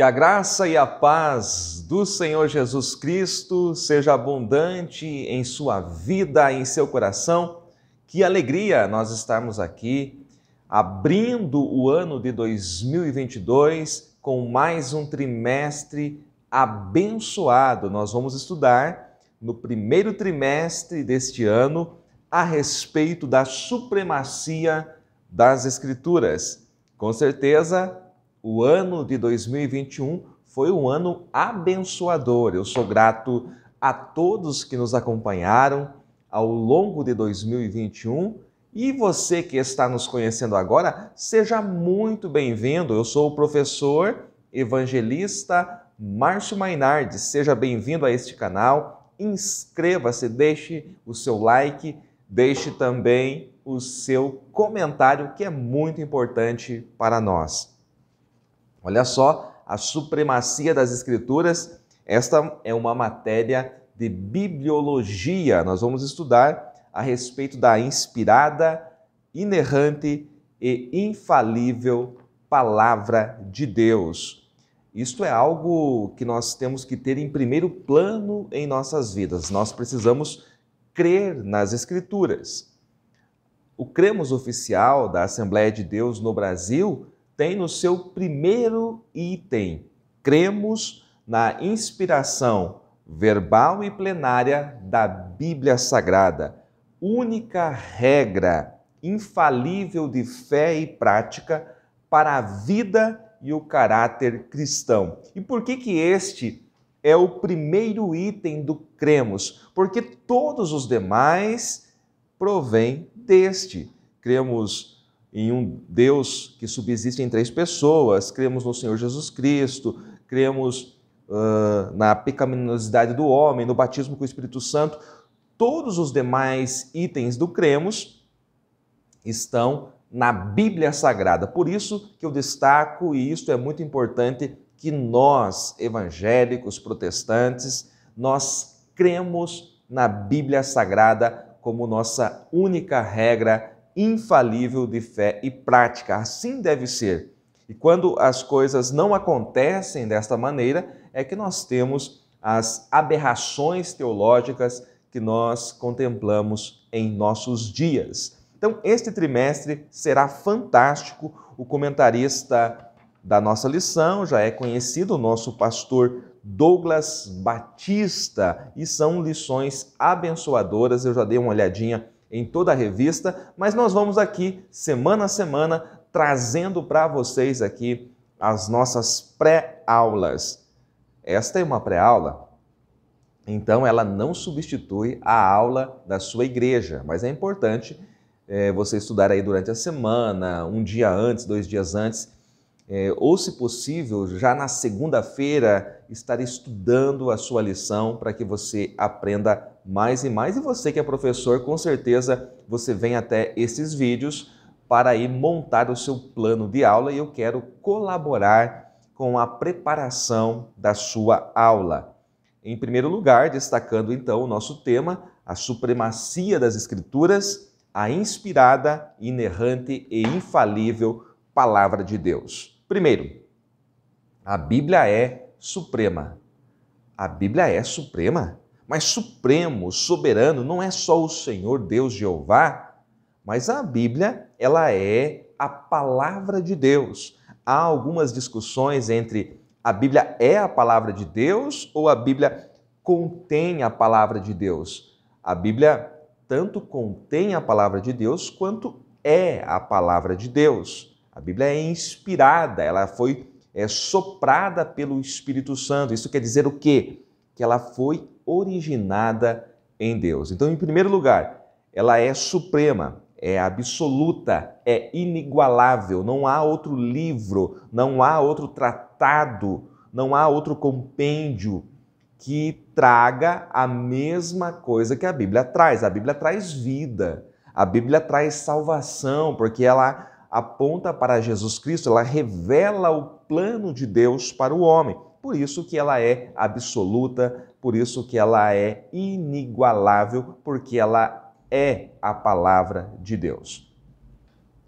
Que a graça e a paz do Senhor Jesus Cristo seja abundante em sua vida, em seu coração. Que alegria nós estarmos aqui, abrindo o ano de 2022 com mais um trimestre abençoado. Nós vamos estudar no primeiro trimestre deste ano a respeito da supremacia das Escrituras. Com certeza, o ano de 2021 foi um ano abençoador. Eu sou grato a todos que nos acompanharam ao longo de 2021 e você que está nos conhecendo agora, seja muito bem-vindo. Eu sou o professor evangelista Márcio Mainardi. Seja bem-vindo a este canal. Inscreva-se, deixe o seu like, deixe também o seu comentário, que é muito importante para nós. Olha só, a supremacia das Escrituras, esta é uma matéria de bibliologia. Nós vamos estudar a respeito da inspirada, inerrante e infalível Palavra de Deus. Isto é algo que nós temos que ter em primeiro plano em nossas vidas. Nós precisamos crer nas Escrituras. O Cremos Oficial da Assembleia de Deus no Brasil tem no seu primeiro item: cremos na inspiração verbal e plenária da Bíblia Sagrada, única regra infalível de fé e prática para a vida e o caráter cristão. E por que este é o primeiro item do cremos? Porque todos os demais provêm deste. Cremos em um Deus que subsiste em três pessoas, cremos no Senhor Jesus Cristo, cremos na pecaminosidade do homem, no batismo com o Espírito Santo. Todos os demais itens do cremos estão na Bíblia Sagrada. Por isso que eu destaco, e isto é muito importante, que nós, evangélicos, protestantes, nós cremos na Bíblia Sagrada como nossa única regra infalível de fé e prática. Assim deve ser. E quando as coisas não acontecem desta maneira, é que nós temos as aberrações teológicas que nós contemplamos em nossos dias. Então, este trimestre será fantástico. O comentarista da nossa lição já é conhecido, o nosso pastor Douglas Batista, e são lições abençoadoras. Eu já dei uma olhadinha em toda a revista, mas nós vamos aqui, semana a semana, trazendo para vocês aqui as nossas pré-aulas. Esta é uma pré-aula, então ela não substitui a aula da sua igreja, mas é importante você estudar aí durante a semana, um dia antes, 2 dias antes, ou se possível, já na segunda-feira, estar estudando a sua lição para que você aprenda mais e mais. E você que é professor, com certeza você vem até esses vídeos para aí montar o seu plano de aula, e eu quero colaborar com a preparação da sua aula. Em primeiro lugar, destacando então o nosso tema, a supremacia das Escrituras, a inspirada, inerrante e infalível Palavra de Deus. Primeiro, a Bíblia é suprema. A Bíblia é suprema, mas supremo, soberano, não é só o Senhor Deus Jeová, mas a Bíblia, ela é a Palavra de Deus. Há algumas discussões entre a Bíblia é a Palavra de Deus ou a Bíblia contém a Palavra de Deus. A Bíblia tanto contém a Palavra de Deus quanto é a Palavra de Deus. A Bíblia é inspirada, ela foi soprada pelo Espírito Santo. Isso quer dizer o quê? Que ela foi originada em Deus. Então, em primeiro lugar, ela é suprema, é absoluta, é inigualável. Não há outro livro, não há outro tratado, não há outro compêndio que traga a mesma coisa que a Bíblia traz. A Bíblia traz vida, a Bíblia traz salvação, porque ela aponta para Jesus Cristo, ela revela o plano de Deus para o homem. Por isso que ela é absoluta, por isso que ela é inigualável, porque ela é a palavra de Deus.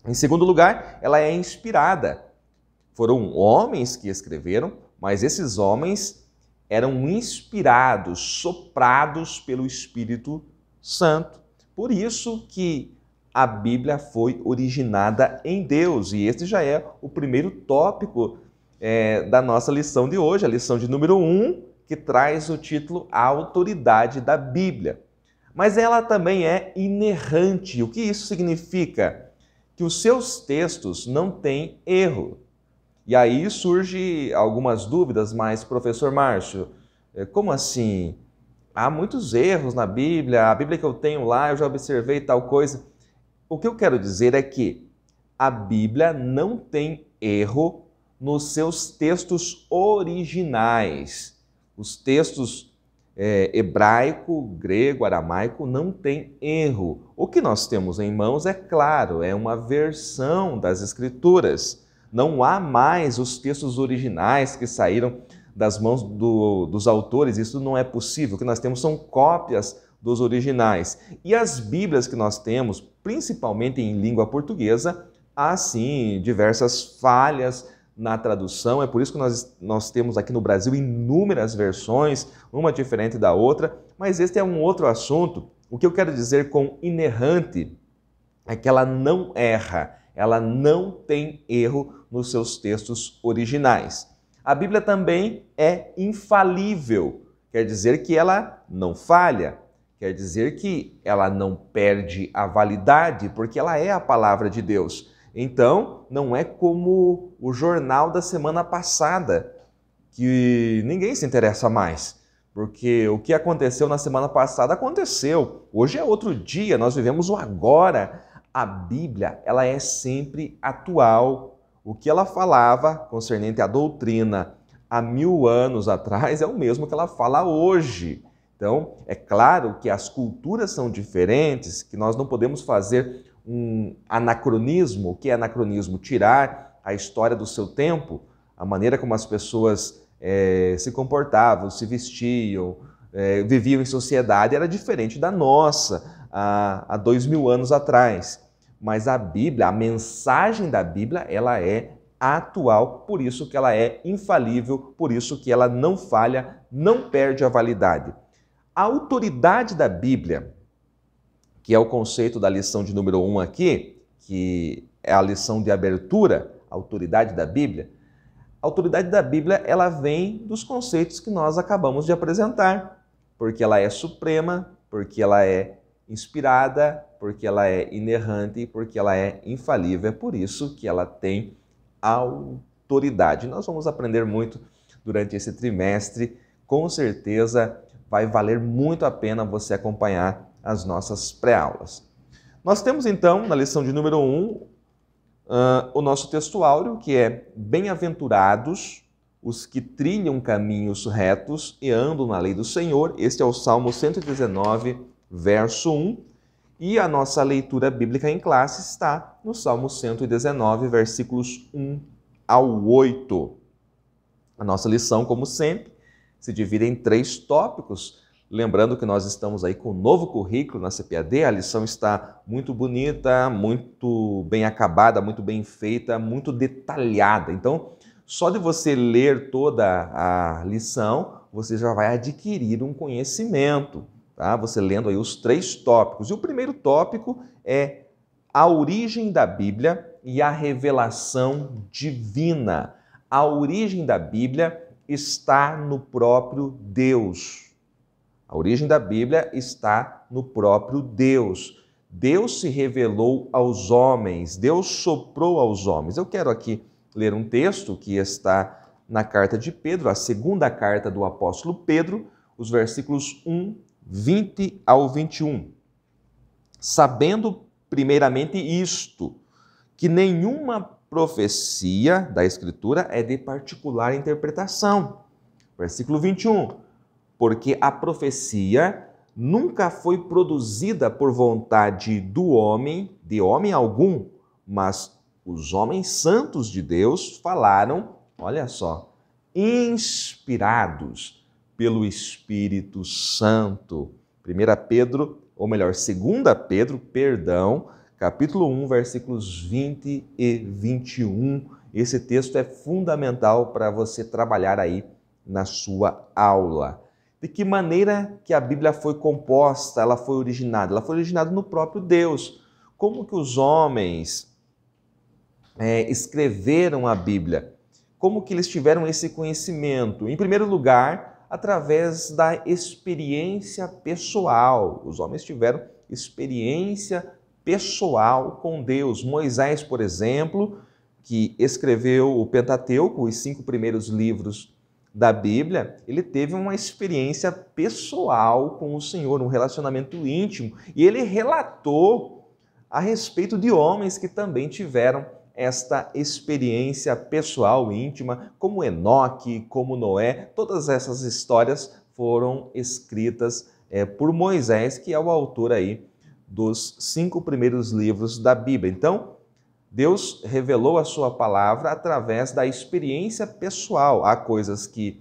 Em segundo lugar, ela é inspirada. Foram homens que escreveram, mas esses homens eram inspirados, soprados pelo Espírito Santo. Por isso que a Bíblia foi originada em Deus, e este já é o primeiro tópico da nossa lição de hoje, a lição de número 1, que traz o título A Autoridade da Bíblia. Mas ela também é inerrante. O que isso significa? Que os seus textos não têm erro. E aí surge algumas dúvidas, mas, professor Márcio, como assim? Há muitos erros na Bíblia, a Bíblia que eu tenho lá, eu já observei tal coisa. O que eu quero dizer é que a Bíblia não tem erro nos seus textos originais. Os textos hebraico, grego, aramaico não tem erro. O que nós temos em mãos, é claro, é uma versão das Escrituras. Não há mais os textos originais que saíram das mãos dos autores, isso não é possível. O que nós temos são cópias dos originais. E as Bíblias que nós temos, principalmente em língua portuguesa, há sim diversas falhas na tradução. É por isso que nós temos aqui no Brasil inúmeras versões, uma diferente da outra, mas este é um outro assunto. O que eu quero dizer com inerrante é que ela não erra, ela não tem erro nos seus textos originais. A Bíblia também é infalível, quer dizer que ela não falha, quer dizer que ela não perde a validade, porque ela é a palavra de Deus. Então, não é como o jornal da semana passada, que ninguém se interessa mais, porque o que aconteceu na semana passada aconteceu. Hoje é outro dia, nós vivemos o agora. A Bíblia, ela é sempre atual. O que ela falava concernente à doutrina há 1000 anos atrás é o mesmo que ela fala hoje. Então, é claro que as culturas são diferentes, que nós não podemos fazer um anacronismo. O que é anacronismo? Tirar a história do seu tempo, a maneira como as pessoas se comportavam, se vestiam, viviam em sociedade era diferente da nossa há 2000 anos atrás. Mas a Bíblia, a mensagem da Bíblia, ela é atual, por isso que ela é infalível, por isso que ela não falha, não perde a validade. A autoridade da Bíblia, que é o conceito da lição de número 1 aqui, que é a lição de abertura, a autoridade da Bíblia. A autoridade da Bíblia, ela vem dos conceitos que nós acabamos de apresentar, porque ela é suprema, porque ela é inspirada, porque ela é inerrante, porque ela é infalível. É por isso que ela tem autoridade. Nós vamos aprender muito durante esse trimestre. Com certeza vai valer muito a pena você acompanhar as nossas pré-aulas. Nós temos então, na lição de número 1, o nosso texto áureo, que é: bem-aventurados os que trilham caminhos retos e andam na lei do Senhor. Este é o Salmo 119, verso 1. E a nossa leitura bíblica em classe está no Salmo 119, versículos 1 ao 8. A nossa lição, como sempre, se divide em 3 tópicos. Lembrando que nós estamos aí com um novo currículo na CPAD, a lição está muito bonita, muito bem acabada, muito bem feita, muito detalhada. Então, só de você ler toda a lição, você já vai adquirir um conhecimento, tá? Você lendo aí os 3 tópicos. E o primeiro tópico é a origem da Bíblia e a revelação divina. A origem da Bíblia está no próprio Deus. A origem da Bíblia está no próprio Deus. Deus se revelou aos homens, Deus soprou aos homens. Eu quero aqui ler um texto que está na carta de Pedro, a segunda carta do apóstolo Pedro, os versículos 1, 20 ao 21. Sabendo primeiramente isto, que nenhuma profecia da Escritura é de particular interpretação. Versículo 21. Porque a profecia nunca foi produzida por vontade do homem, de homem algum, mas os homens santos de Deus falaram, olha só, inspirados pelo Espírito Santo. 2 Pedro, capítulo 1, versículos 20 e 21. Esse texto é fundamental para você trabalhar aí na sua aula. De que maneira que a Bíblia foi composta, ela foi originada? Ela foi originada no próprio Deus. Como que os homens escreveram a Bíblia? Como que eles tiveram esse conhecimento? Em primeiro lugar, através da experiência pessoal. Os homens tiveram experiência pessoal com Deus. Moisés, por exemplo, que escreveu o Pentateuco, os 5 primeiros livros da Bíblia, ele teve uma experiência pessoal com o Senhor, um relacionamento íntimo, e ele relatou a respeito de homens que também tiveram esta experiência pessoal íntima, como Enoque, como Noé. Todas essas histórias foram escritas por Moisés, que é o autor aí dos 5 primeiros livros da Bíblia. Então, Deus revelou a sua palavra através da experiência pessoal. Há coisas que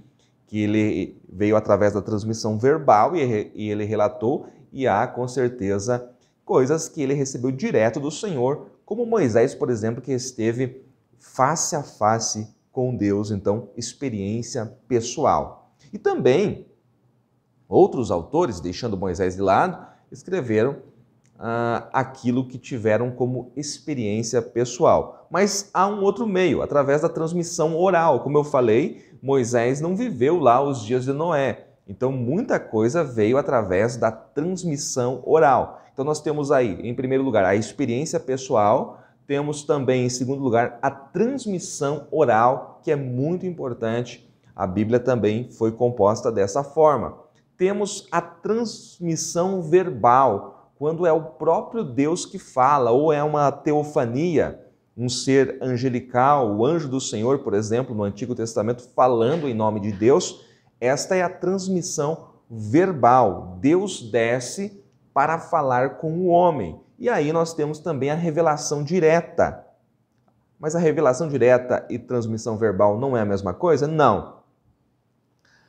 ele veio através da transmissão verbal e ele relatou, e há, com certeza, coisas que ele recebeu direto do Senhor, como Moisés, por exemplo, que esteve face a face com Deus, então, experiência pessoal. E também, outros autores, deixando Moisés de lado, escreveram aquilo que tiveram como experiência pessoal. Mas há um outro meio, através da transmissão oral. Como eu falei, Moisés não viveu lá os dias de Noé. Então, muita coisa veio através da transmissão oral. Então, nós temos aí, em primeiro lugar, a experiência pessoal. Temos também, em segundo lugar, a transmissão oral, que é muito importante. A Bíblia também foi composta dessa forma. Temos a transmissão verbal, quando é o próprio Deus que fala, ou é uma teofania, um ser angelical, o anjo do Senhor, por exemplo, no Antigo Testamento, falando em nome de Deus. Esta é a transmissão verbal. Deus desce para falar com o homem. E aí nós temos também a revelação direta. Mas a revelação direta e transmissão verbal não é a mesma coisa? Não.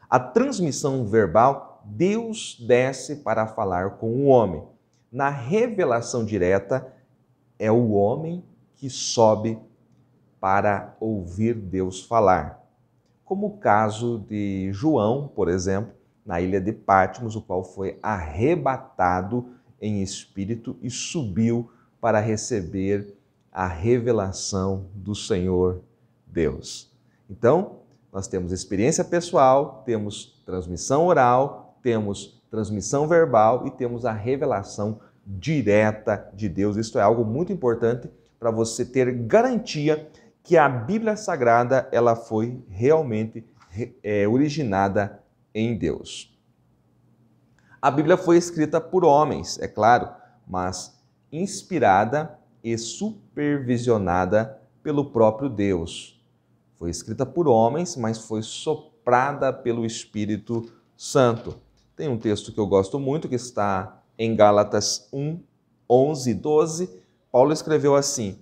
A transmissão verbal, Deus desce para falar com o homem. Na revelação direta, é o homem que sobe para ouvir Deus falar. Como o caso de João, por exemplo, na ilha de Patmos, o qual foi arrebatado em espírito e subiu para receber a revelação do Senhor Deus. Então, nós temos experiência pessoal, temos transmissão oral, temos transmissão verbal e temos a revelação direta de Deus. Isto é algo muito importante para você ter garantia que a Bíblia Sagrada ela foi realmente originada em Deus. A Bíblia foi escrita por homens, é claro, mas inspirada e supervisionada pelo próprio Deus. Foi escrita por homens, mas foi soprada pelo Espírito Santo. Tem um texto que eu gosto muito, que está em Gálatas 1, 11 e 12. Paulo escreveu assim: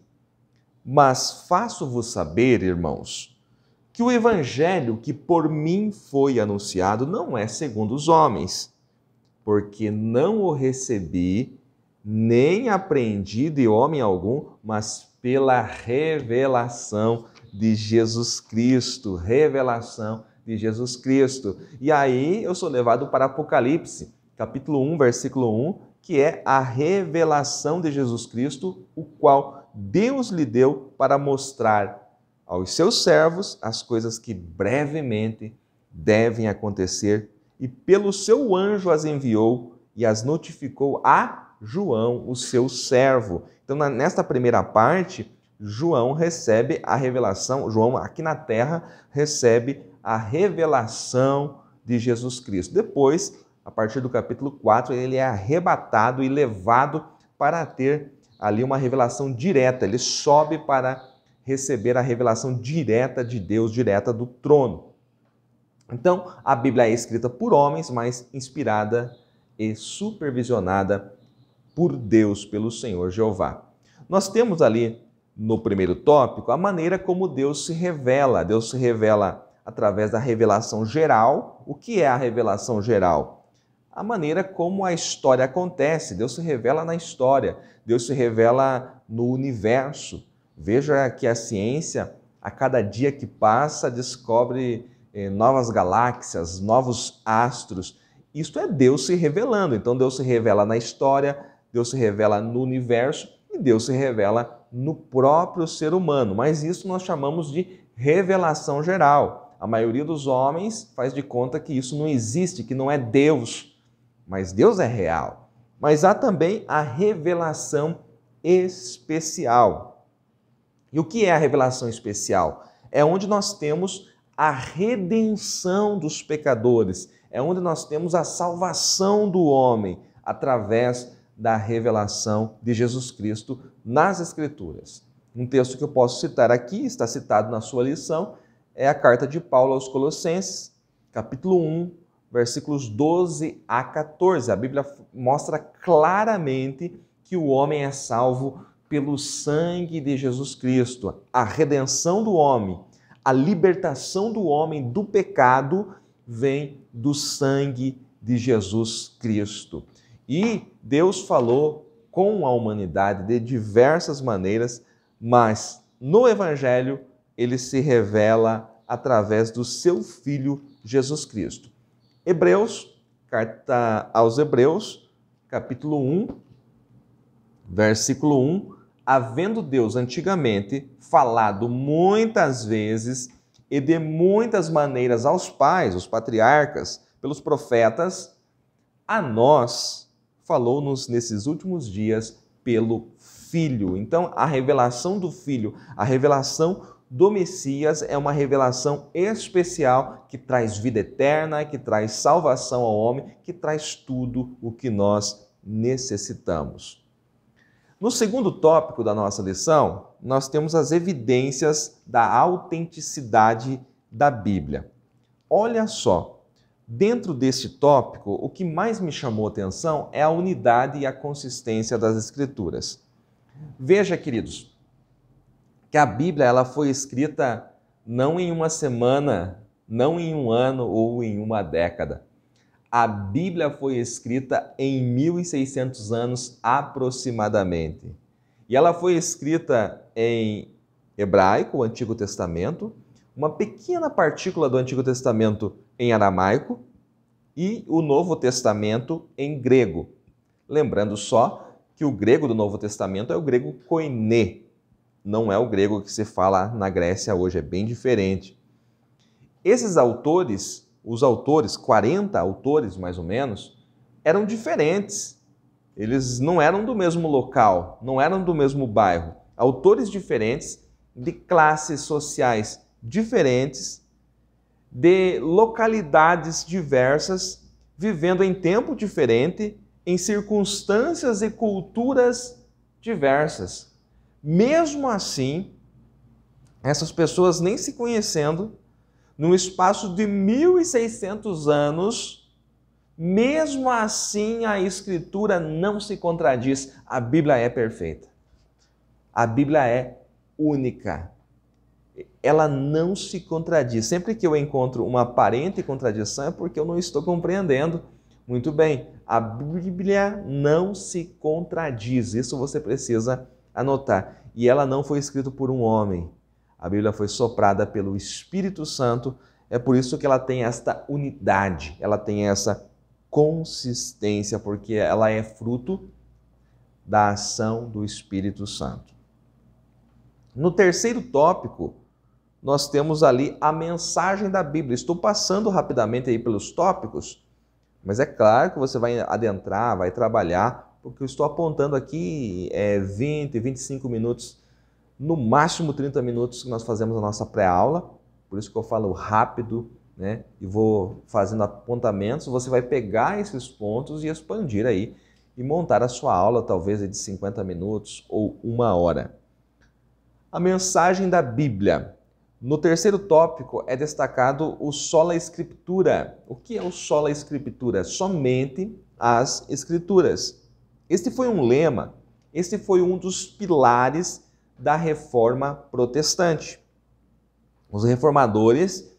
mas faço-vos saber, irmãos, que o evangelho que por mim foi anunciado não é segundo os homens, porque não o recebi, nem aprendi de homem algum, mas pela revelação de Jesus Cristo. Revelação de Jesus Cristo. E aí eu sou levado para Apocalipse, capítulo 1, versículo 1, que é a revelação de Jesus Cristo, o qual Deus lhe deu para mostrar aos seus servos as coisas que brevemente devem acontecer, e pelo seu anjo as enviou e as notificou a João, o seu servo. Então, nesta primeira parte, João recebe a revelação, João aqui na terra recebe a revelação de Jesus Cristo. Depois, a partir do capítulo 4, ele é arrebatado e levado para ter ali uma revelação direta. Ele sobe para receber a revelação direta de Deus, direta do trono. Então, a Bíblia é escrita por homens, mas inspirada e supervisionada por Deus, pelo Senhor Jeová. Nós temos ali, no primeiro tópico, a maneira como Deus se revela. Deus se revela através da revelação geral. O que é a revelação geral? A maneira como a história acontece. Deus se revela na história. Deus se revela no universo. Veja que a ciência A cada dia que passa, descobre novas galáxias, novos astros. Isto é Deus se revelando. Então Deus se revela na história, Deus se revela no universo e Deus se revela no próprio ser humano. Mas isso nós chamamos de revelação geral. A maioria dos homens faz de conta que isso não existe, que não é Deus. Mas Deus é real. Mas há também a revelação especial. E o que é a revelação especial? É onde nós temos a redenção dos pecadores, é onde nós temos a salvação do homem através da revelação de Jesus Cristo nas Escrituras. Um texto que eu posso citar aqui, está citado na sua lição, é a carta de Paulo aos Colossenses, capítulo 1, versículos 12 a 14. A Bíblia mostra claramente que o homem é salvo pelo sangue de Jesus Cristo, a redenção do homem, a libertação do homem do pecado vem do sangue de Jesus Cristo. E Deus falou com a humanidade de diversas maneiras, mas no Evangelho ele se revela através do seu Filho Jesus Cristo. Hebreus, carta aos Hebreus, capítulo 1, versículo 1, havendo Deus antigamente falado muitas vezes e de muitas maneiras aos pais, os patriarcas, pelos profetas, a nós falou-nos nesses últimos dias pelo Filho. Então, a revelação do Filho, a revelação do Messias é uma revelação especial que traz vida eterna, que traz salvação ao homem, que traz tudo o que nós necessitamos. No segundo tópico da nossa lição, nós temos as evidências da autenticidade da Bíblia. Olha só, dentro deste tópico, o que mais me chamou a atenção é a unidade e a consistência das Escrituras. Veja, queridos, que a Bíblia ela foi escrita não em uma semana, não em um ano ou em uma década. A Bíblia foi escrita em 1600 anos aproximadamente. E ela foi escrita em hebraico, o Antigo Testamento, uma pequena partícula do Antigo Testamento em aramaico e o Novo Testamento em grego. Lembrando só que o grego do Novo Testamento é o grego koiné, não é o grego que se fala na Grécia hoje, é bem diferente. Esses autores, os autores, 40 autores mais ou menos, eram diferentes. Eles não eram do mesmo local, não eram do mesmo bairro. Autores diferentes, de classes sociais diferentes, de localidades diversas, vivendo em tempo diferente, em circunstâncias e culturas diversas. Mesmo assim, essas pessoas nem se conhecendo, num espaço de 1600 anos, mesmo assim a Escritura não se contradiz. A Bíblia é perfeita. A Bíblia é única. Ela não se contradiz. Sempre que eu encontro uma aparente contradição é porque eu não estou compreendendo muito bem. A Bíblia não se contradiz. Isso você precisa anotar. E ela não foi escrita por um homem. A Bíblia foi soprada pelo Espírito Santo. É por isso que ela tem esta unidade, ela tem essa consistência, porque ela é fruto da ação do Espírito Santo. No terceiro tópico, nós temos ali a mensagem da Bíblia. Estou passando rapidamente aí pelos tópicos, mas é claro que você vai adentrar, vai trabalhar, porque eu estou apontando aqui 20, 25 minutos, no máximo 30 minutos que nós fazemos a nossa pré-aula, por isso que eu falo rápido, né? E vou fazendo apontamentos, você vai pegar esses pontos e expandir aí e montar a sua aula, talvez de 50 minutos ou 1 hora. A mensagem da Bíblia. No terceiro tópico é destacado o sola Escritura. O que é o sola Escritura? Somente as Escrituras. Este foi um lema, este foi um dos pilares da Reforma Protestante. Os reformadores,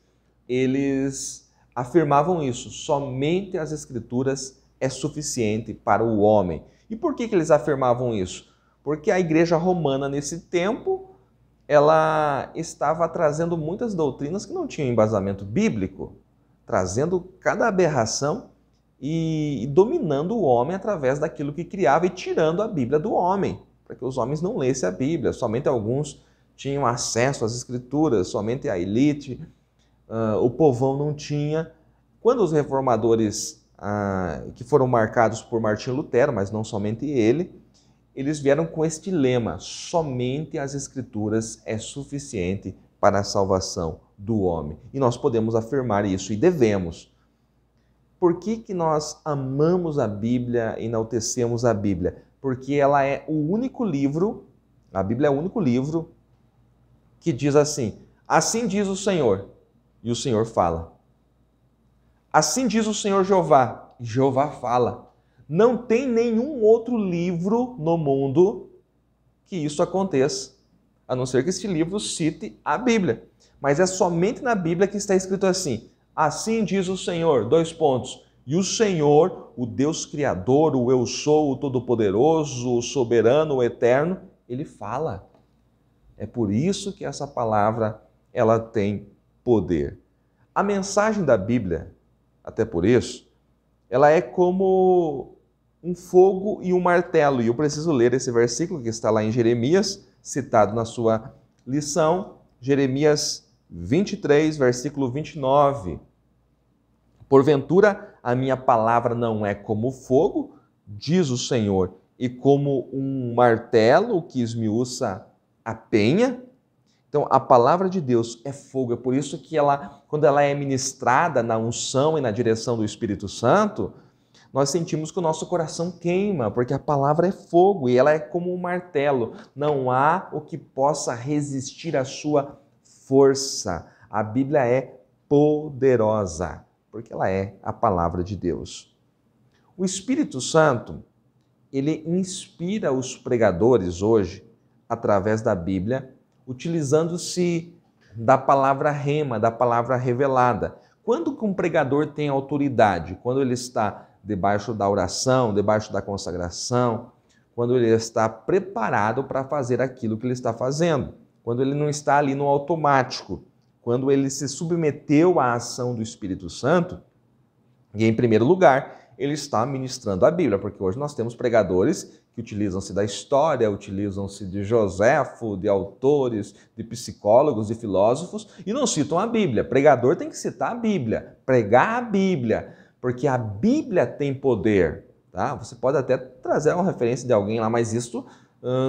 eles afirmavam isso, somente as Escrituras é suficiente para o homem. E por que eles afirmavam isso? Porque a Igreja Romana, nesse tempo, ela estava trazendo muitas doutrinas que não tinham embasamento bíblico, trazendo cada aberração e dominando o homem através daquilo que criava e tirando a Bíblia do homem, para que os homens não lessem a Bíblia. Somente alguns tinham acesso às Escrituras, somente a elite, o povão não tinha. Quando os reformadores, que foram marcados por Martinho Lutero, mas não somente ele, eles vieram com este lema: somente as Escrituras é suficiente para a salvação do homem. E nós podemos afirmar isso, e devemos. Por que nós amamos a Bíblia, enaltecemos a Bíblia? Porque ela é o único livro, a Bíblia é o único livro que diz assim: assim diz o Senhor, e o Senhor fala. Assim diz o Senhor Jeová, e Jeová fala. Não tem nenhum outro livro no mundo que isso aconteça, a não ser que este livro cite a Bíblia. Mas é somente na Bíblia que está escrito assim: assim diz o Senhor, : e o Senhor, o Deus Criador, o Eu Sou, o Todo-Poderoso, o Soberano, o Eterno, Ele fala. É por isso que essa palavra, ela tem poder. A mensagem da Bíblia, até por isso, ela é como um fogo e um martelo. E eu preciso ler esse versículo que está lá em Jeremias, citado na sua lição, Jeremias 23, versículo 29. Porventura, a minha palavra não é como fogo, diz o Senhor, e como um martelo que esmiuça a penha? Então, a palavra de Deus é fogo. É por isso que quando ela é ministrada na unção e na direção do Espírito Santo, nós sentimos que o nosso coração queima, porque a palavra é fogo e ela é como um martelo. Não há o que possa resistir à sua força. A Bíblia é poderosa, porque ela é a palavra de Deus. O Espírito Santo, ele inspira os pregadores hoje, através da Bíblia, utilizando-se da palavra rema, da palavra revelada. Quando que um pregador tem autoridade? Quando ele está debaixo da oração, debaixo da consagração, quando ele está preparado para fazer aquilo que ele está fazendo, quando ele não está ali no automático, quando ele se submeteu à ação do Espírito Santo, e em primeiro lugar, ele está ministrando a Bíblia, porque hoje nós temos pregadores que utilizam-se da história, utilizam-se de Joséfo, de autores, de psicólogos, de filósofos, e não citam a Bíblia. Pregador tem que citar a Bíblia, pregar a Bíblia, porque a Bíblia tem poder. Tá? Você pode até trazer uma referência de alguém lá, mas isso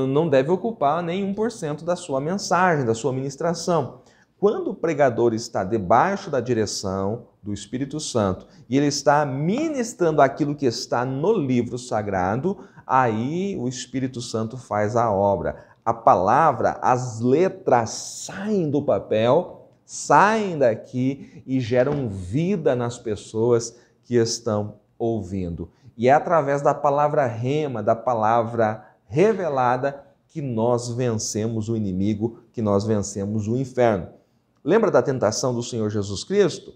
não deve ocupar nem 1% da sua mensagem, da sua ministração. Quando o pregador está debaixo da direção do Espírito Santo e ele está ministrando aquilo que está no livro sagrado, aí o Espírito Santo faz a obra. A palavra, as letras saem do papel, saem daqui e geram vida nas pessoas que estão ouvindo. E é através da palavra rema, da palavra revelada, que nós vencemos o inimigo, que nós vencemos o inferno. Lembra da tentação do Senhor Jesus Cristo?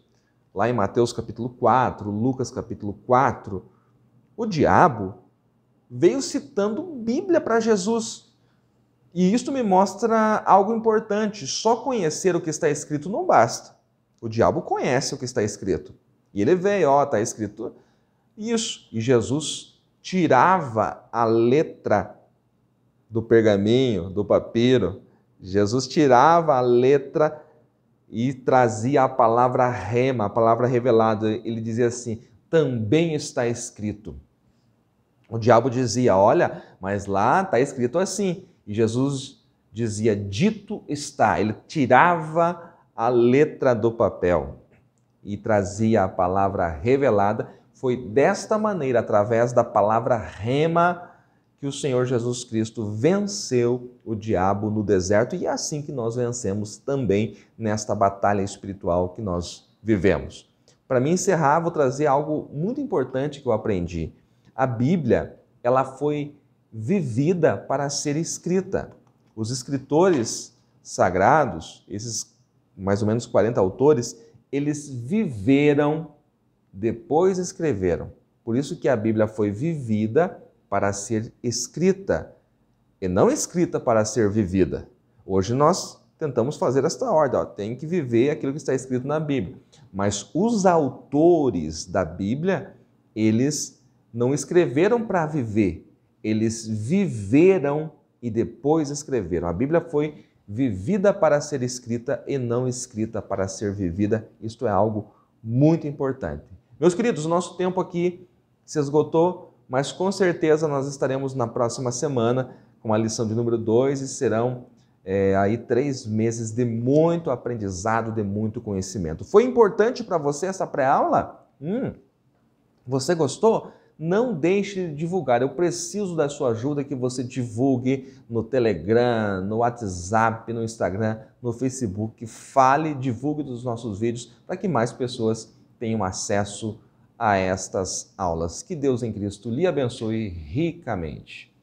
Lá em Mateus capítulo 4, Lucas capítulo 4, o diabo veio citando Bíblia para Jesus. E isso me mostra algo importante. Só conhecer o que está escrito não basta. O diabo conhece o que está escrito. E ele veio, está escrito isso. E Jesus tirava a letra do pergaminho, do papiro. Jesus tirava a letra e trazia a palavra rema, a palavra revelada. Ele dizia assim: também está escrito. O diabo dizia: olha, mas lá está escrito assim. E Jesus dizia: dito está. Ele tirava a letra do papel e trazia a palavra revelada. Foi desta maneira, através da palavra rema, que o Senhor Jesus Cristo venceu o diabo no deserto, e é assim que nós vencemos também nesta batalha espiritual que nós vivemos. Para mim encerrar, vou trazer algo muito importante que eu aprendi. A Bíblia, ela foi vivida para ser escrita. Os escritores sagrados, esses mais ou menos 40 autores, eles viveram, depois escreveram. Por isso que a Bíblia foi vivida para ser escrita, e não escrita para ser vivida. Hoje nós tentamos fazer esta ordem, tem que viver aquilo que está escrito na Bíblia. Mas os autores da Bíblia, eles não escreveram para viver, eles viveram e depois escreveram. A Bíblia foi vivida para ser escrita e não escrita para ser vivida. Isto é algo muito importante. Meus queridos, o nosso tempo aqui se esgotou, mas com certeza nós estaremos na próxima semana com a lição de número 2 e serão aí 3 meses de muito aprendizado, de muito conhecimento. Foi importante para você essa pré-aula? Você gostou? Não deixe de divulgar. Eu preciso da sua ajuda, que você divulgue no Telegram, no WhatsApp, no Instagram, no Facebook. Fale, divulgue dos nossos vídeos para que mais pessoas tenham acesso a estas aulas. Que Deus em Cristo lhe abençoe ricamente.